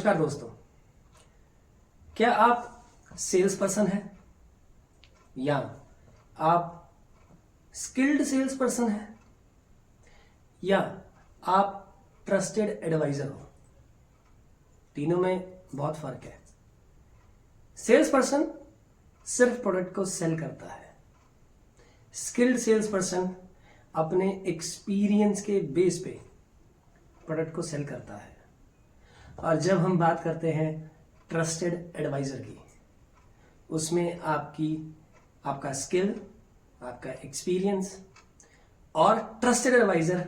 नमस्कार दोस्तों, क्या आप सेल्स पर्सन हैं या आप स्किल्ड सेल्स पर्सन हैं या आप ट्रस्टेड एडवाइजर हो? तीनों में बहुत फर्क है। सेल्स पर्सन सिर्फ प्रोडक्ट को सेल करता है। स्किल्ड सेल्स पर्सन अपने एक्सपीरियंस के बेस पे प्रोडक्ट को सेल करता है। और जब हम बात करते हैं ट्रस्टेड एडवाइजर की, उसमें आपका स्किल, आपका एक्सपीरियंस और ट्रस्टेड एडवाइजर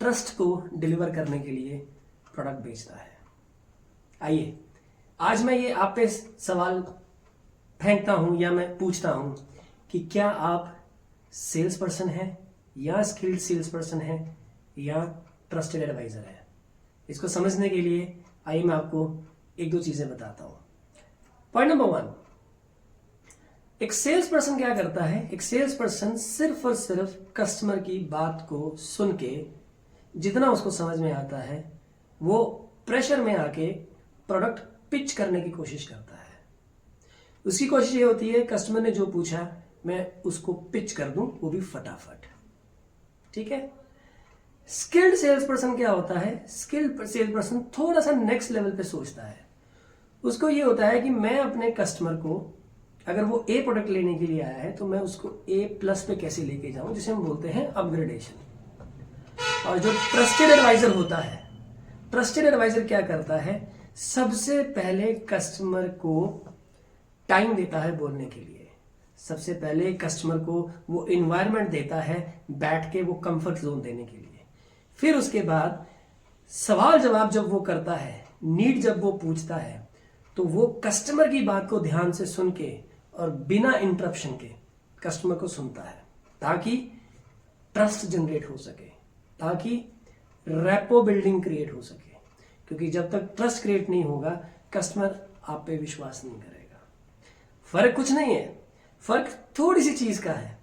ट्रस्ट को डिलीवर करने के लिए प्रोडक्ट बेचता है। आइए आज मैं ये आप पे सवाल फेंकता हूं या मैं पूछता हूं कि क्या आप सेल्स पर्सन हैं या स्किल्ड सेल्स पर्सन हैं या ट्रस्टेड एडवाइजर है? इसको समझने के लिए आइए मैं आपको एक दो चीजें बताता हूं। पॉइंट नंबर 1, एक सेल्स पर्सन क्या करता है? एक सेल्स पर्सन सिर्फ और सिर्फ कस्टमर की बात को सुन के जितना उसको समझ में आता है वो प्रेशर में आके प्रोडक्ट पिच करने की कोशिश करता है। उसकी कोशिश ये होती है कस्टमर ने जो पूछा मैं उसको पिच कर दूं, वो भी फटाफट। ठीक है। स्किल्ड सेल्स पर्सन क्या होता है? स्किल्ड सेल्स पर्सन थोड़ा सा नेक्स्ट लेवल पे सोचता है। उसको ये होता है कि मैं अपने कस्टमर को, अगर वो ए प्रोडक्ट लेने के लिए आया है तो मैं उसको A+ पे कैसे लेके जाऊं, जिसे हम बोलते हैं अपग्रेडेशन। और जो ट्रस्टेड एडवाइजर होता है, ट्रस्टेड एडवाइजर क्या करता है? सबसे पहले कस्टमर को टाइम देता है बोलने के लिए। सबसे पहले कस्टमर को वो इन्वायरमेंट देता है बैठ के, वो कंफर्ट जोन देने के लिए। फिर उसके बाद सवाल जवाब जब वो करता है, नीड जब वो पूछता है, तो वो कस्टमर की बात को ध्यान से सुन के और बिना इंटरप्शन के कस्टमर को सुनता है, ताकि ट्रस्ट जनरेट हो सके, ताकि रैपो बिल्डिंग क्रिएट हो सके। क्योंकि जब तक ट्रस्ट क्रिएट नहीं होगा कस्टमर आप पे विश्वास नहीं करेगा। फर्क कुछ नहीं है, फर्क थोड़ी सी चीज का है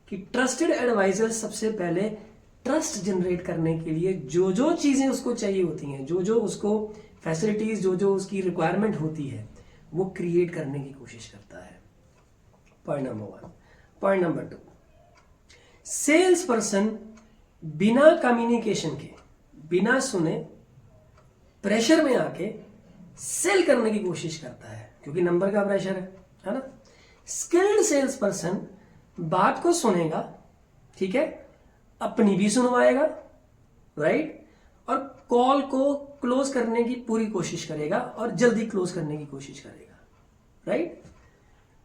कि ट्रस्टेड एडवाइजर सबसे पहले ट्रस्ट जनरेट करने के लिए जो जो चीजें उसको चाहिए होती हैं, जो जो उसको फैसिलिटीज, जो जो उसकी रिक्वायरमेंट होती है, वो क्रिएट करने की कोशिश करता है। Point number 1। Point number 2, sales person बिना कम्युनिकेशन के, बिना सुने, प्रेशर में आके सेल करने की कोशिश करता है, क्योंकि नंबर का प्रेशर है ना। स्किल्ड सेल्स पर्सन बात को सुनेगा, ठीक है, अपनी भी सुनवाएगा, राइट, और कॉल को क्लोज करने की पूरी कोशिश करेगा और जल्दी क्लोज करने की कोशिश करेगा, राइट।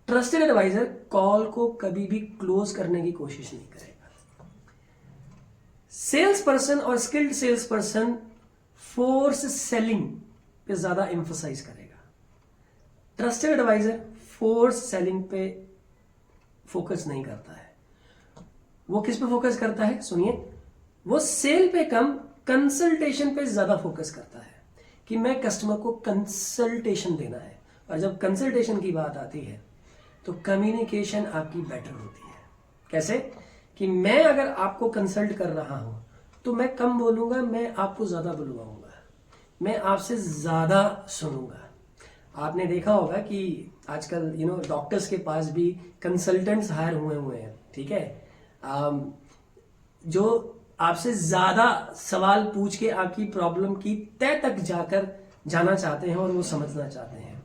ट्रस्टेड एडवाइजर कॉल को कभी भी क्लोज करने की कोशिश नहीं करेगा। सेल्स पर्सन और skilled sales person force selling पे ज्यादा एम्फोसाइज करेगा। ट्रस्टेड एडवाइजर फोर्स सेलिंग पे फोकस नहीं करता है। वो किस पे फोकस करता है? सुनिए, वो सेल पे कम कंसल्टेशन पे ज्यादा फोकस करता है कि मैं कस्टमर को कंसल्टेशन देना है। और जब कंसल्टेशन की बात आती है तो कम्युनिकेशन आपकी बेटर होती है। कैसे? कि मैं अगर आपको कंसल्ट कर रहा हूं तो मैं कम बोलूंगा, मैं आपको ज्यादा बुलवाऊंगा, मैं आपसे ज्यादा सुनूंगा। आपने देखा होगा कि आजकल डॉक्टर्स के पास भी कंसल्टेंट्स हायर हुए हैं, ठीक है, जो आपसे ज्यादा सवाल पूछ के आपकी प्रॉब्लम की तह तक जाना चाहते हैं और वो समझना चाहते हैं।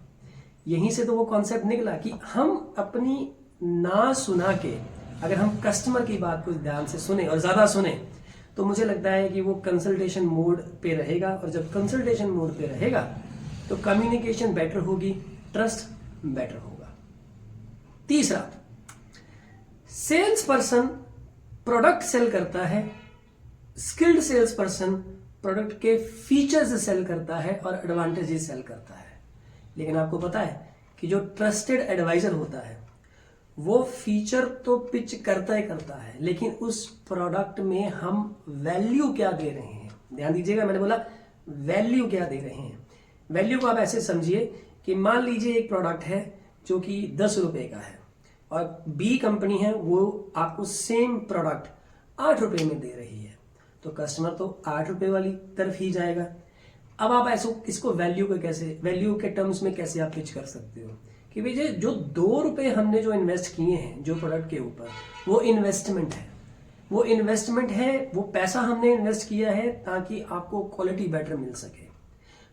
यहीं से तो वो कॉन्सेप्ट निकला कि हम अपनी ना सुना के अगर हम कस्टमर की बात को ध्यान से सुने और ज्यादा सुने तो मुझे लगता है कि वो कंसल्टेशन मोड पे रहेगा। और जब कंसल्टेशन मोड पे रहेगा तो कम्युनिकेशन बेटर होगी, ट्रस्ट बेटर होगा। तीसरा, सेल्स पर्सन प्रोडक्ट सेल करता है, स्किल्ड सेल्स पर्सन प्रोडक्ट के फीचर्स सेल करता है और एडवांटेजेस सेल करता है। लेकिन आपको पता है कि जो ट्रस्टेड एडवाइजर होता है वो फीचर तो पिच करता ही करता है, लेकिन उस प्रोडक्ट में हम वैल्यू क्या दे रहे हैं, ध्यान दीजिएगा, मैंने बोला वैल्यू क्या दे रहे हैं। वैल्यू को आप ऐसे समझिए कि मान लीजिए एक प्रोडक्ट है जो कि 10 रुपए का है और B कंपनी है वो आपको सेम प्रोडक्ट 8 रुपए में दे रही है, तो कस्टमर तो 8 रुपए वाली तरफ ही जाएगा। अब आप ऐसे इसको वैल्यू के टर्म्स में कैसे आप पिच कर सकते हो कि भाई जो 2 रुपए हमने जो इन्वेस्ट किए हैं जो प्रोडक्ट के ऊपर, वो इन्वेस्टमेंट है, वो पैसा हमने इन्वेस्ट किया है ताकि आपको क्वालिटी बेटर मिल सके,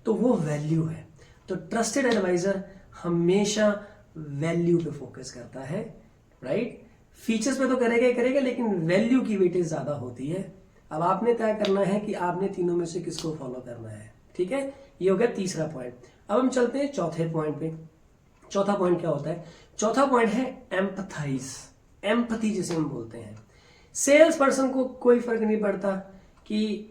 तो वो वैल्यू है। तो ट्रस्टेड एडवाइजर हमेशा वैल्यू पे फोकस करता है, राइट। फीचर्स पे तो करेगा ही करेगा, लेकिन वैल्यू की वेटेज ज्यादा होती है। अब आपने तय करना है कि आपने तीनों में से किसको फॉलो करना है, ठीक है। ये हो गया तीसरा पॉइंट। अब हम चलते हैं चौथे पॉइंट पे। चौथा पॉइंट क्या होता है? चौथा पॉइंट है एम्पथाइज, एम्पथी जिसे हम बोलते हैं। सेल्स पर्सन को कोई फर्क नहीं पड़ता कि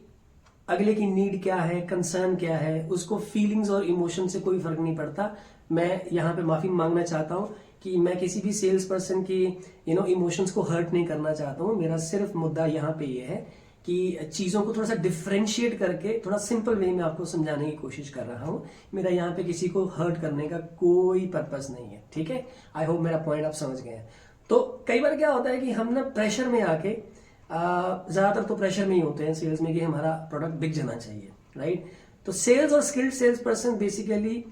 अगले की नीड क्या है, कंसर्न क्या है, उसको फीलिंग्स और इमोशन से कोई फर्क नहीं पड़ता। मैं यहाँ पे माफी मांगना चाहता हूँ कि मैं किसी भी सेल्स पर्सन की इमोशंस को हर्ट नहीं करना चाहता हूँ। मेरा सिर्फ मुद्दा यहाँ पे ये है कि चीजों को थोड़ा सा डिफ्रेंशिएट करके थोड़ा सिंपल वे में आपको समझाने की कोशिश कर रहा हूँ। मेरा यहाँ पे किसी को हर्ट करने का कोई पर्पस नहीं है, ठीक है। आई होप मेरा पॉइंट आप समझ गए हैं। तो कई बार क्या होता है कि हम ना प्रेशर में आके, ज्यादातर तो प्रेशर में ही होते हैं सेल्स में कि हमारा प्रोडक्ट बिक जाना चाहिए, राइट। तो सेल्स और skilled sales person basically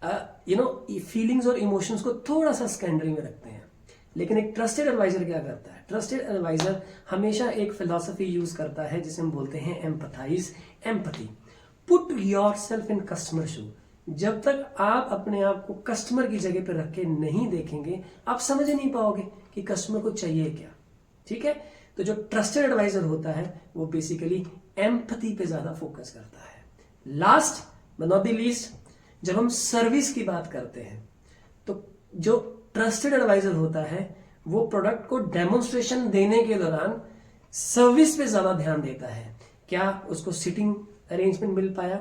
feelings और इमोशंस को थोड़ा सा सेकेंडरी में रखते हैं। लेकिन एक ट्रस्टेड एडवाइजर क्या करता है? ट्रस्टेड एडवाइजर हमेशा एक फिलॉसफी यूज करता है जिसे हम बोलते हैं empathize, empathy. Put yourself in customer shoe. जब तक आप अपने आप को कस्टमर की जगह पर रख के नहीं देखेंगे, आप समझ नहीं पाओगे कि कस्टमर को चाहिए क्या, ठीक है। तो जो ट्रस्टेड एडवाइजर होता है वो बेसिकली एम्पथी पे ज्यादा फोकस करता है। Last but not the least, जब हम सर्विस की बात करते हैं तो जो ट्रस्टेड एडवाइजर होता है वो प्रोडक्ट को डेमोन्स्ट्रेशन देने के दौरान सर्विस पे ज्यादा ध्यान देता है। क्या उसको सीटिंग अरेंजमेंट मिल पाया,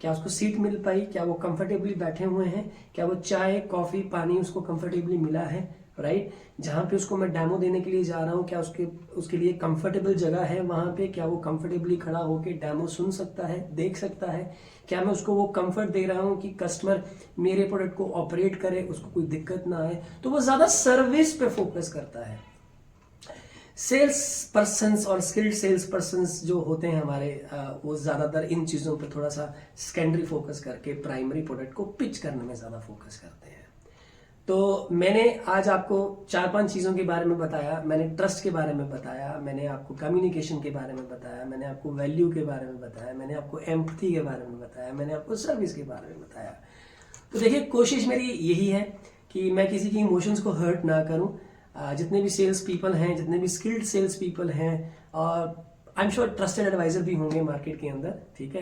क्या उसको सीट मिल पाई, क्या वो कंफर्टेबली बैठे हुए हैं, क्या वो चाय कॉफी पानी उसको कंफर्टेबली मिला है, राइट। जहां पे उसको मैं डेमो देने के लिए जा रहा हूं, क्या उसके लिए कंफर्टेबल जगह है वहां पे, क्या वो कंफर्टेबली खड़ा होकर डेमो सुन सकता है, देख सकता है, क्या मैं उसको वो कंफर्ट दे रहा हूं कि कस्टमर मेरे प्रोडक्ट को ऑपरेट करे, उसको कोई दिक्कत ना आए। तो वो ज्यादा सर्विस पे फोकस करता है। सेल्स पर्सन और स्किल्ड सेल्स पर्सन जो होते हैं हमारे, वो ज्यादातर इन चीजों पे थोड़ा सा सेकेंडरी फोकस करके प्राइमरी प्रोडक्ट को पिच करने में ज्यादा फोकस करते हैं। तो मैंने आज आपको 4-5 चीजों के बारे में बताया। मैंने ट्रस्ट के बारे में बताया, मैंने आपको कम्युनिकेशन के बारे में बताया, मैंने आपको वैल्यू के बारे में बताया, मैंने आपको एम्पथी के बारे में बताया, मैंने आपको सर्विस के बारे में बताया। तो देखिए, कोशिश मेरी यही है कि मैं किसी की इमोशंस को हर्ट ना करूं। जितने भी सेल्स पीपल हैं, जितने भी स्किल्ड सेल्स पीपल हैं, और I am sure trusted adviser भी होंगे मार्केट के अंदर, ठीक है।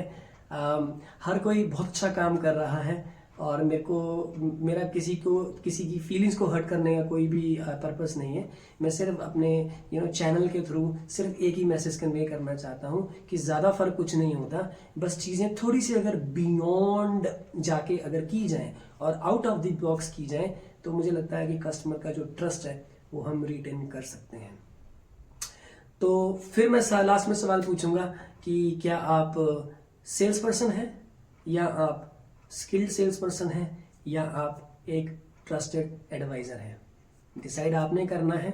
हर कोई बहुत अच्छा काम कर रहा है और मेरा किसी की फीलिंग्स को हर्ट करने का कोई भी पर्पस नहीं है। मैं सिर्फ अपने चैनल के थ्रू सिर्फ एक ही मैसेज कन्वे करना चाहता हूँ कि ज़्यादा फर्क कुछ नहीं होता। बस चीज़ें थोड़ी सी अगर बियॉन्ड जाके अगर की जाएं और आउट ऑफ द बॉक्स की जाएं, तो मुझे लगता है कि कस्टमर का जो ट्रस्ट है वो हम रिटेन कर सकते हैं। तो फिर मैं लास्ट में सवाल पूछूंगा कि क्या आप सेल्स पर्सन हैं, या आप स्किल्ड सेल्स पर्सन है, या आप एक ट्रस्टेड एडवाइजर हैं? डिसाइड आपने करना है।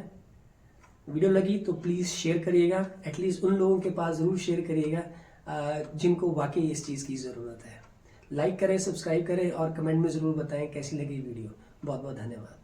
वीडियो लगी तो प्लीज शेयर करिएगा, एटलीस्ट उन लोगों के पास जरूर शेयर करिएगा जिनको वाकई इस चीज की जरूरत है। लाइक करें, सब्सक्राइब करें और कमेंट में जरूर बताएं कैसी लगी वीडियो। बहुत बहुत धन्यवाद।